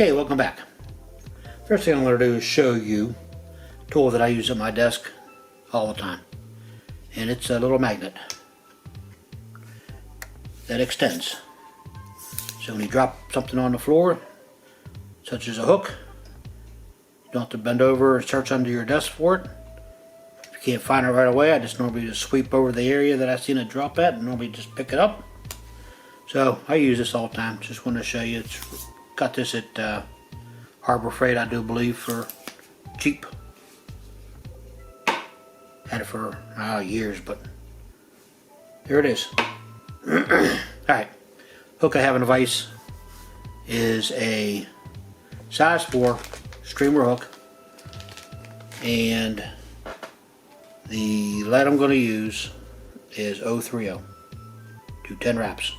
Okay, welcome back. First thing I'm going to do is show you a tool that I use at my desk all the time. And it's a little magnet that extends. So when you drop something on the floor, such as a hook, you don't have to bend over and search under your desk for it. If you can't find it right away, I just normally just sweep over the area that I've seen it drop at and normally just pick it up. So I use this all the time. Just want to show you. It's got this at Harbor Freight, I do believe, for cheap. Had it for years, but there it is. Alright, hook I have in the vise is a size 4 streamer hook, and the lead I'm going to use is 030 to 10 wraps.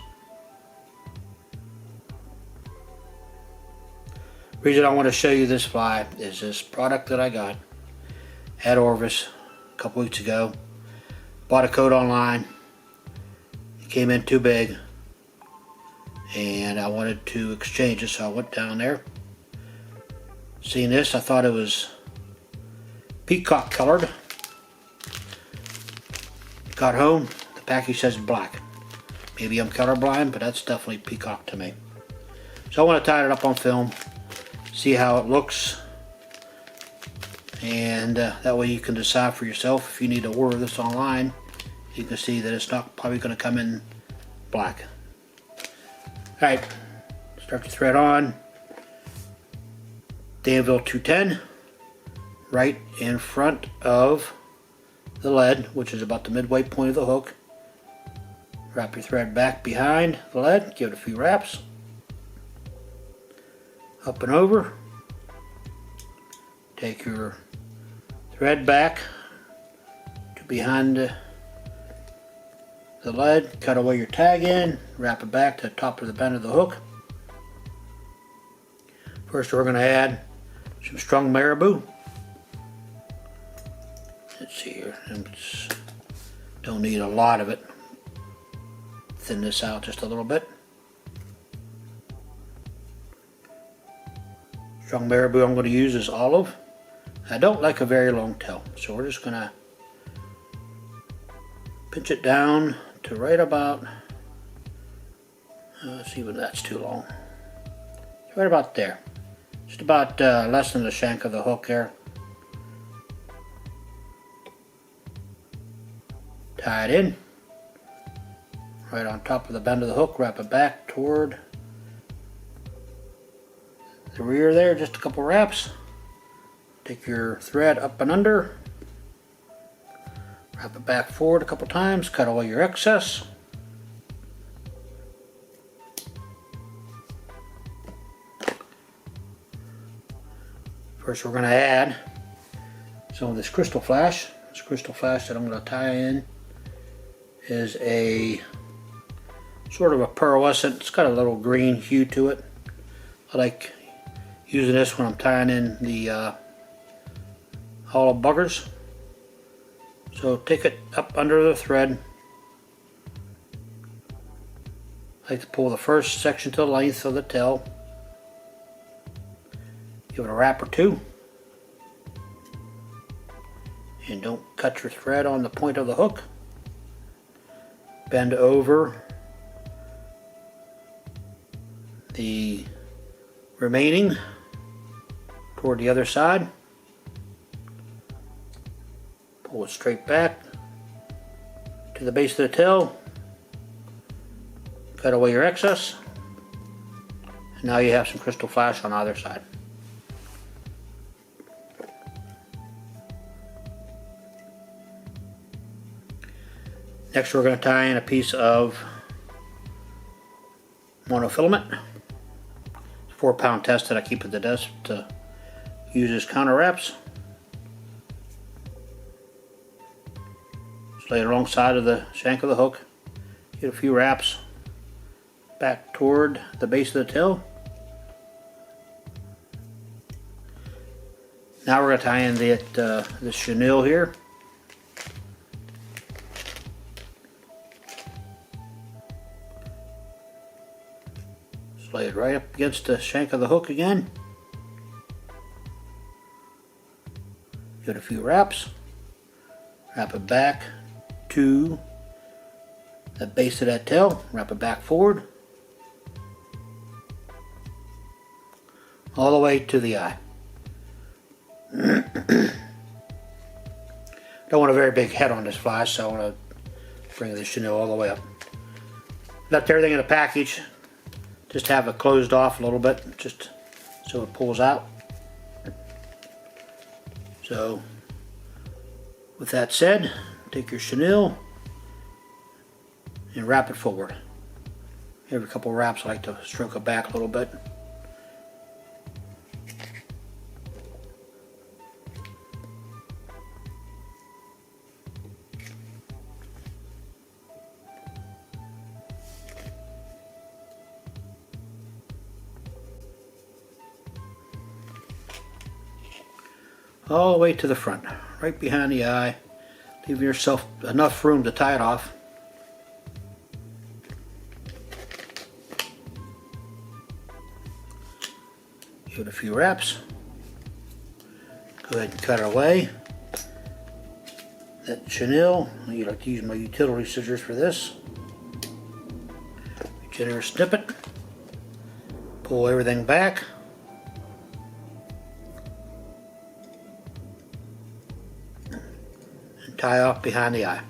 The reason I want to show you this fly is this product that I got at Orvis a couple weeks ago. Bought a coat online. It came in too big and I wanted to exchange it, so I went down there. Seeing this, I thought it was peacock colored. Got home, the package says black. Maybe I'm colorblind, but that's definitely peacock to me. So I want to tie it up on film, see how it looks, and that way you can decide for yourself. If you need to order this online, you can see that it's not probably going to come in black. Alright, start the thread on. The anvil 210 right in front of the lead, which is about the midway point of the hook. Wrap your thread back behind the lead, give it a few wraps. Up and over. Take your thread back to behind the lead, cut away your tag in, wrap it back to the top of the bend of the hook. First we're going to add some strung marabou. Let's see here, don't need a lot of it. Thin this out just a little bit. Strung marabou I'm going to use is olive. I don't like a very long tail, so we're just going to pinch it down to right about, let's see when that's too long. Right about there. Just about less than the shank of the hook there. Tie it in. Right on top of the bend of the hook, wrap it back toward the rear there, just a couple wraps. Take your thread up and under, wrap it back forward a couple times, cut away your excess. First we're going to add some of this crystal flash. This crystal flash that I'm going to tie in is a sort of a pearlescent. It's got a little green hue to it. I like using this when I'm tying in the hollow buggers. So take it up under the thread. I like to pull the first section to the length of the tail. Give it a wrap or two. And don't cut your thread on the point of the hook. Bend over the remaining toward the other side. Pull it straight back to the base of the tail. Cut away your excess. And now you have some crystal flash on either side. Next we're going to tie in a piece of monofilament. 4-pound test that I keep at the desk to use as counter wraps. Just lay it alongside of the shank of the hook. Get a few wraps back toward the base of the tail. Now we're going to tie in this chenille here. Just lay it right up against the shank of the hook again. Give it a few wraps. Wrap it back to the base of that tail. Wrap it back forward. All the way to the eye. Don't want a very big head on this fly, so I want to bring the chenille all the way up. Left everything in the package. Just have it closed off a little bit, just so it pulls out. So, with that said, take your chenille and wrap it forward. Every couple of wraps I like to stroke it back a little bit. All the way to the front, right behind the eye, leaving yourself enough room to tie it off. Give it a few wraps. Go ahead and cut it away. That chenille, I like to use my utility scissors for this. Reach in here, snip it, pull everything back. Tie off behind the eye.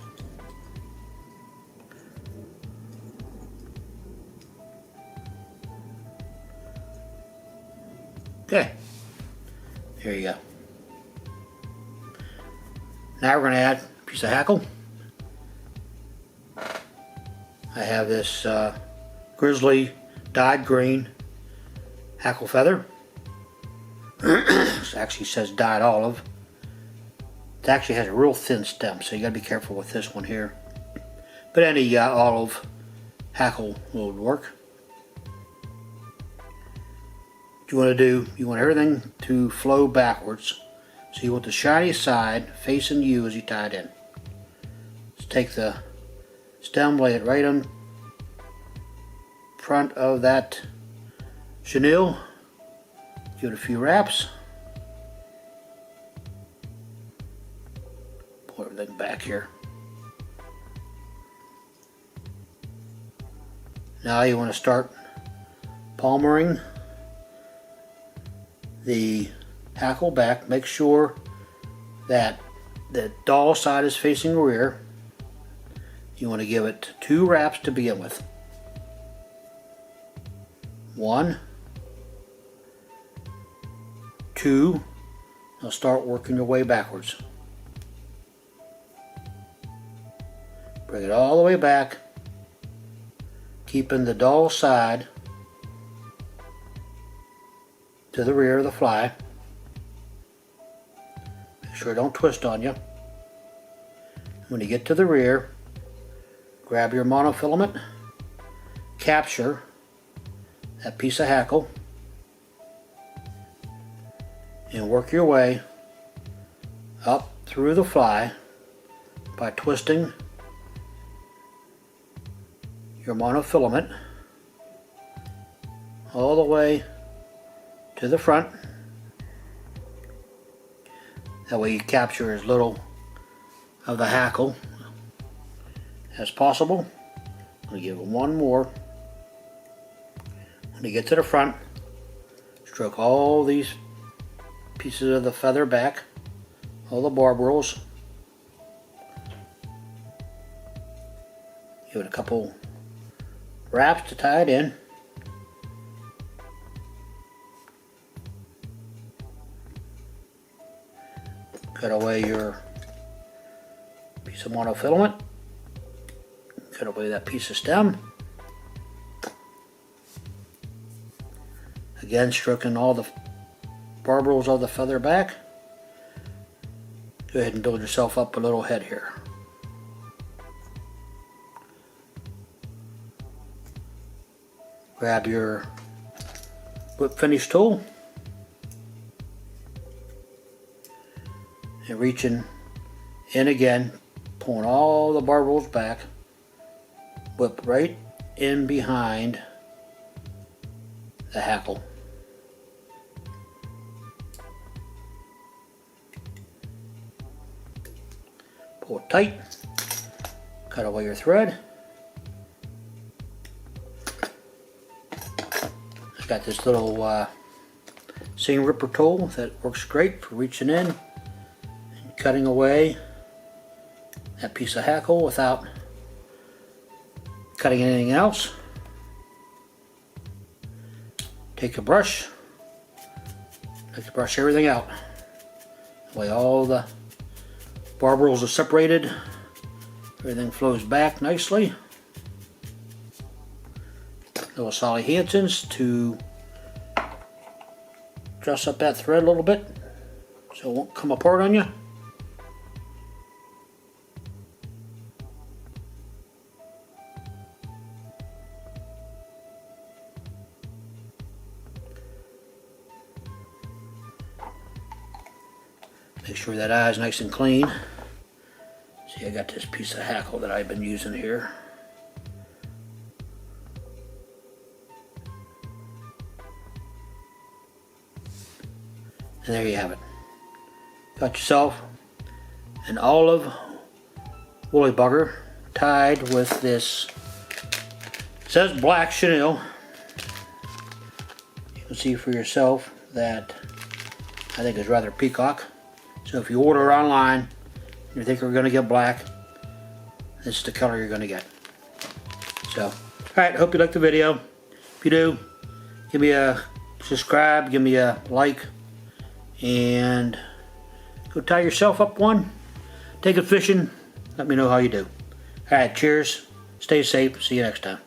Okay, there you go. Now we're going to add a piece of hackle. I have this grizzly dyed green hackle feather. It actually says dyed olive. It actually has a real thin stem, so you gotta be careful with this one here. But any olive hackle will work. What you want to do, you want everything to flow backwards. So you want the shiny side facing you as you tie it in. Just take the stem, lay it right in front of that chenille. Give it a few wraps. Pull everything back here. Now you want to start palmering the hackle back. Make sure that the doll side is facing the rear. You want to give it 2 wraps to begin with. 1, 2. Now start working your way backwards. Bring it all the way back, keeping the doll side to the rear of the fly. Make sure it don't twist on you. When you get to the rear, grab your monofilament, capture that piece of hackle, and work your way up through the fly by twisting your monofilament all the way to the front. That way you capture as little of the hackle as possible. I'm going to give it one more. When you get to the front, stroke all these pieces of the feather back, all the barb whorls. Give it a couple wraps to tie it in. Cut away your piece of monofilament. Cut away that piece of stem. Again, stroking all the barb whorls of the feather back. Go ahead and build yourself up a little head here. Grab your whip finish tool and reaching in again, pulling all the barb whorls back, whip right in behind the Hackle. Pull it tight, cut away your thread. It's got this little seam ripper tool that works great for reaching in and cutting away that piece of Hackle without cutting anything else. Take a brush, like to brush everything out. That way all the barbels are separated, everything flows back nicely. Little Sally Hansen's to dress up that thread a little bit so it won't come apart on you. Make sure that eye is nice and clean. See, I got this piece of Hackle that I've been using here. And there you have it. Got yourself an olive woolly bugger tied with this, it says black chenille. You can see for yourself that I think is rather peacock. So if you order online and you think you're going to get black, this is the color you're going to get. So, alright, hope you liked the video. If you do, give me a subscribe, give me a like, and go tie yourself up one. Take it fishing. Let me know how you do. Alright, cheers. Stay safe. See you next time.